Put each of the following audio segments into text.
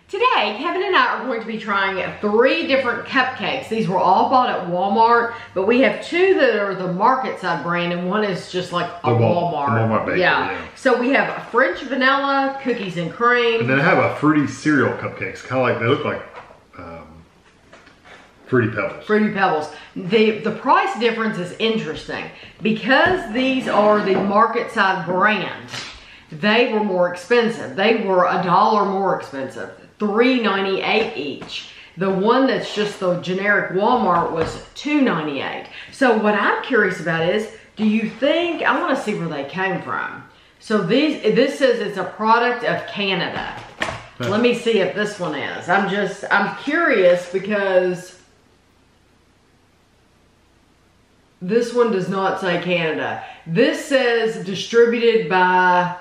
Today, Kevin and I are going to be trying 3 different cupcakes. These were all bought at Walmart, but we have 2 that are the Marketside brand, and one is just like a Walmart. Walmart bakery, yeah. So we have French Vanilla, Cookies and Cream. And then I have a fruity cereal cupcakes, kind of like, they look like Fruity Pebbles. Fruity Pebbles. The price difference is interesting. Because these are the Marketside brand, they were more expensive. They were $1 more expensive. $3.98 each. The one that's just the generic Walmart was $2.98. So what I'm curious about is, do you think, I want to see where they came from. So this says it's a product of Canada. Let me see if this one is. I'm curious because this one does not say Canada. This says distributed by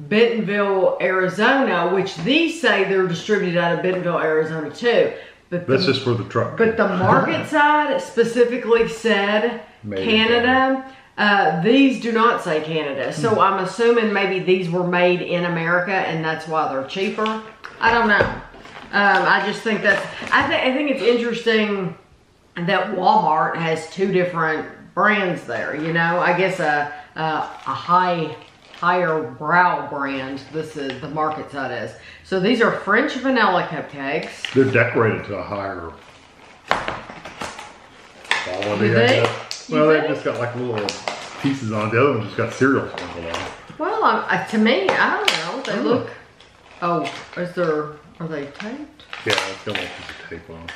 Bentonville, Arizona, which these say they're distributed out of Bentonville, Arizona too. But that's just for the truck. But the Marketside specifically said Canada. These do not say Canada. So I'm assuming maybe these were made in America and that's why they're cheaper. I don't know. I just think that's, I think it's interesting that Walmart has 2 different brands there, you know. I guess a higher brow brand, this is the Marketside is. So these are French Vanilla cupcakes. They're decorated to a higher quality, You I think? guess. Well, they've just got like little pieces on it. The other one just got cereal sprinkled on it. Well, to me, I don't know. They look, oh, are they taped? Yeah, it's got a little piece of tape on it.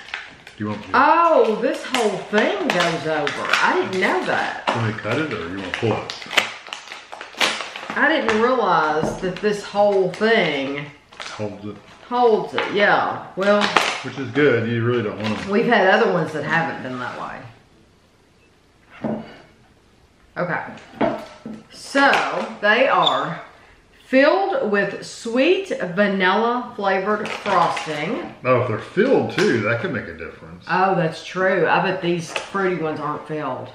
Do you want to? Oh, this whole thing goes over. I didn't know that. You want me to cut it or you want to pull it? I didn't realize that this whole thing Holds it. Yeah. Well, which is good. You really don't want them. We've had other ones that haven't been that way. Okay. So they are filled with sweet vanilla flavored frosting. Oh, if they're filled too, that could make a difference. Oh, that's true. I bet these fruity ones aren't filled.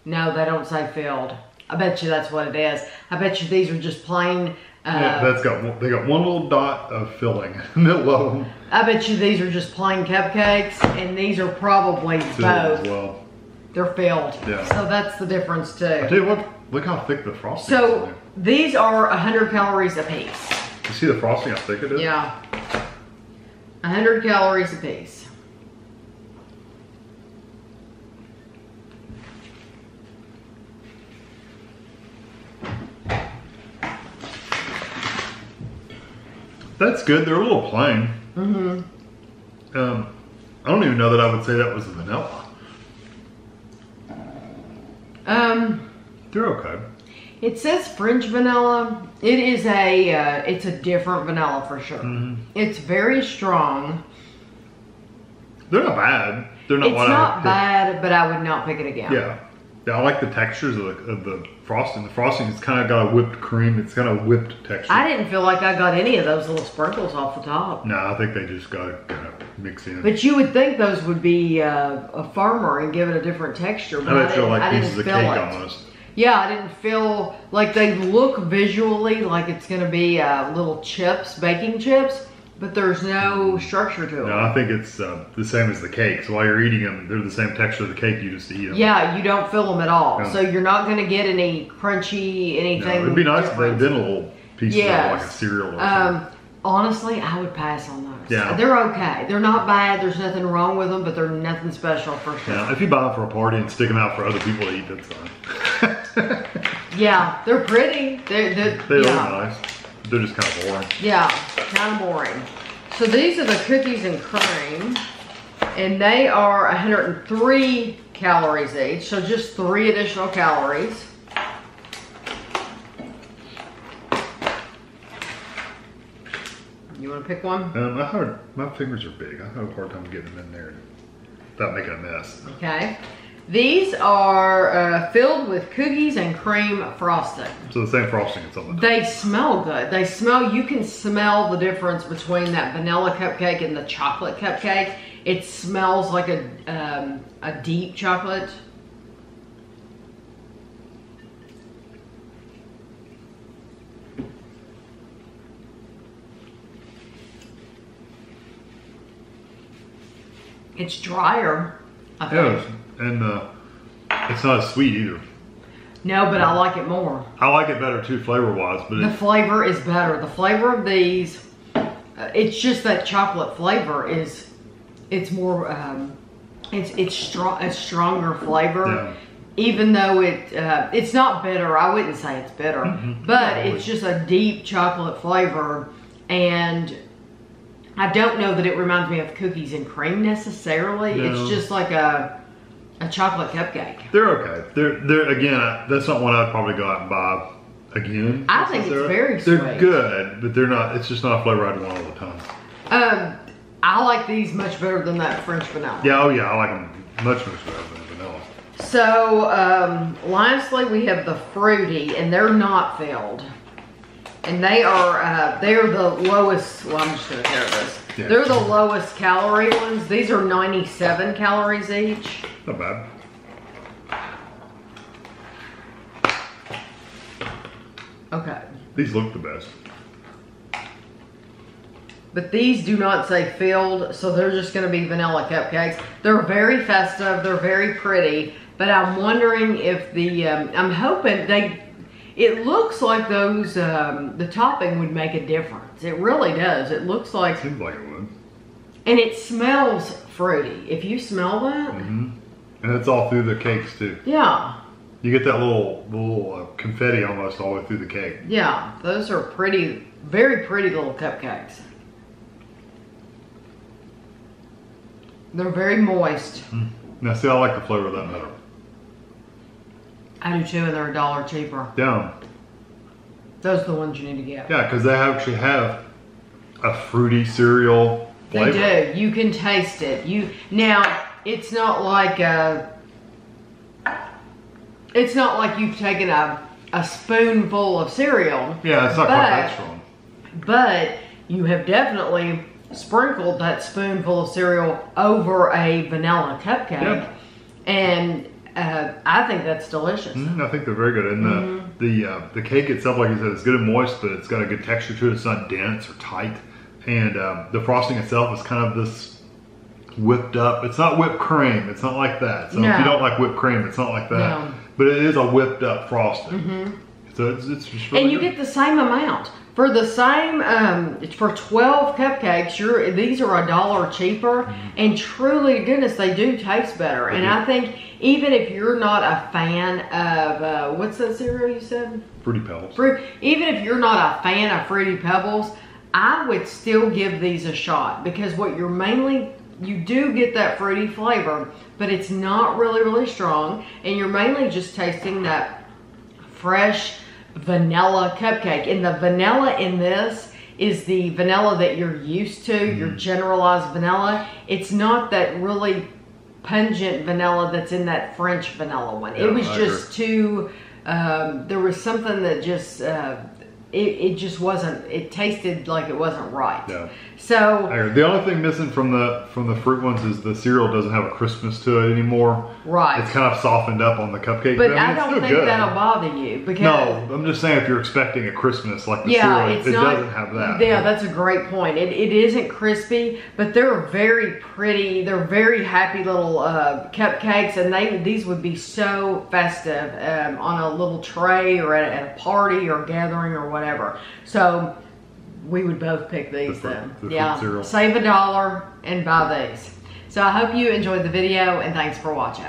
No, they don't say filled. I bet you that's what it is. I bet you these are just plain. Yeah, they got one little dot of filling in the middle of them. I bet you these are just plain cupcakes, and these are probably both. As well. They're filled. Yeah. So that's the difference too. I tell you what, look how thick the frosting is. So these are 100 calories a piece. You see the frosting, how thick it is? Yeah. 100 calories a piece. That's good. They're a little plain. Mm-hmm. I don't even know that I would say that was vanilla. They're okay. It says French vanilla. It is it's a different vanilla for sure. Mm-hmm. It's very strong. They're not bad. They're not. It's not bad, but I would not pick it again. Yeah. Yeah, I like the textures of the frosting. The frosting has kind of got a whipped cream. It's kind of whipped texture. I didn't feel like I got any of those little sprinkles off the top. No, I think they just got to kind of mix in. But you would think those would be firmer and give it a different texture. But I feel like pieces of cake almost. Yeah, I didn't feel like they look visually like it's going to be little chips, baking chips. But there's no structure to it. No, I think it's the same as the cake. So while you're eating them, they're the same texture of the cake. You just eat them. Yeah, you don't fill them at all. No. So you're not going to get any crunchy, anything. No, it'd be nice if they'd been a little piece of like a cereal or something. Honestly, I would pass on those. Yeah. They're okay. They're not bad. There's nothing wrong with them, but they're nothing special for sure. Yeah, if you buy them for a party and stick them out for other people to eat, that's fine. Yeah, they're pretty. They look nice. They're just kind of boring. Yeah, kind of boring. So these are the cookies and cream, and they are 103 calories each, so just 3 additional calories. You want to pick one? My fingers are big. I have a hard time getting them in there without making a mess. Okay. These are filled with cookies and cream frosting. So the same frosting it's on the top. They smell good. They smell, you can smell the difference between that vanilla cupcake and the chocolate cupcake. It smells like a deep chocolate. It's drier, I think. Yeah, and it's not as sweet either. No, but I like it more. I like it better too, flavor-wise. But the flavor is better. The flavor of these, it's just that chocolate flavor is, it's more, it's stronger flavor. Yeah. Even though it's not bitter, I wouldn't say it's bitter, but it's just a deep chocolate flavor, and I don't know that it reminds me of cookies and cream necessarily. No. It's just like a chocolate cupcake. They're okay. They're again, that's not one I'd probably go out and buy again. I think it's very sweet. They're good, but they're not. It's just not a flavor I'd want all the time. I like these much better than that French vanilla. Yeah, oh yeah, I like them much better than vanilla. So, lastly, we have the fruity, and they're not filled. And they're the lowest, well, I'm just going to tear this. Yeah. They're the lowest calorie ones. These are 97 calories each. Not bad. Okay. These look the best. But these do not say filled, so they're just going to be vanilla cupcakes. They're very festive. They're very pretty. But I'm wondering if the, I'm hoping it looks like those, the topping would make a difference. It really does. It looks like. Seems like it would. And it smells fruity. If you smell that. Mm-hmm. And it's all through the cakes too. Yeah. You get that little confetti almost all the way through the cake. Yeah. Those are pretty, very pretty little cupcakes. They're very moist. Now see, I like the flavor of that better. I do too, and they're $1 cheaper. Yeah. Those are the ones you need to get. Yeah, because they actually have a fruity cereal flavor. They do. You can taste it. Now it's not like you've taken a spoonful of cereal. Yeah, it's not quite that strong. But you have definitely sprinkled that spoonful of cereal over a vanilla cupcake. Yep. And I think that's delicious. I think they're very good. And the cake itself, like you said, it's good and moist, but it's got a good texture to it. It's not dense or tight. And the frosting itself is kind of this whipped up. It's not whipped cream. It's not like that. So if you don't like whipped cream, it's not like that. No. But it is a whipped up frosting. So it's just really and you get the same amount. For the same, for 12 cupcakes, these are $1 cheaper, and truly, goodness, they do taste better. And I think even if you're not a fan of, what's that cereal you said? Fruity Pebbles. Even if you're not a fan of Fruity Pebbles, I would still give these a shot, because what you do get that fruity flavor, but it's not really strong, and you're mainly just tasting that fresh vanilla cupcake. And the vanilla in this is the vanilla that you're used to, your generalized vanilla. It's not that really pungent vanilla that's in that French vanilla one. Yeah, it was just too, there was something that just, it just wasn't, it tasted like it wasn't right. Yeah. So the only thing missing from the fruit ones is the cereal doesn't have a crispness to it anymore. Right. It's kind of softened up on the cupcake. But I don't think that'll bother you, because no, I'm just saying if you're expecting a crispness like the cereal, it doesn't have that. Yeah, that's a great point. It isn't crispy, but they're very pretty. They're very happy little cupcakes, and these would be so festive on a little tray or at a party or gathering or whatever. So we would both pick these then. Yeah, save $1 and buy these. So I hope you enjoyed the video, and thanks for watching.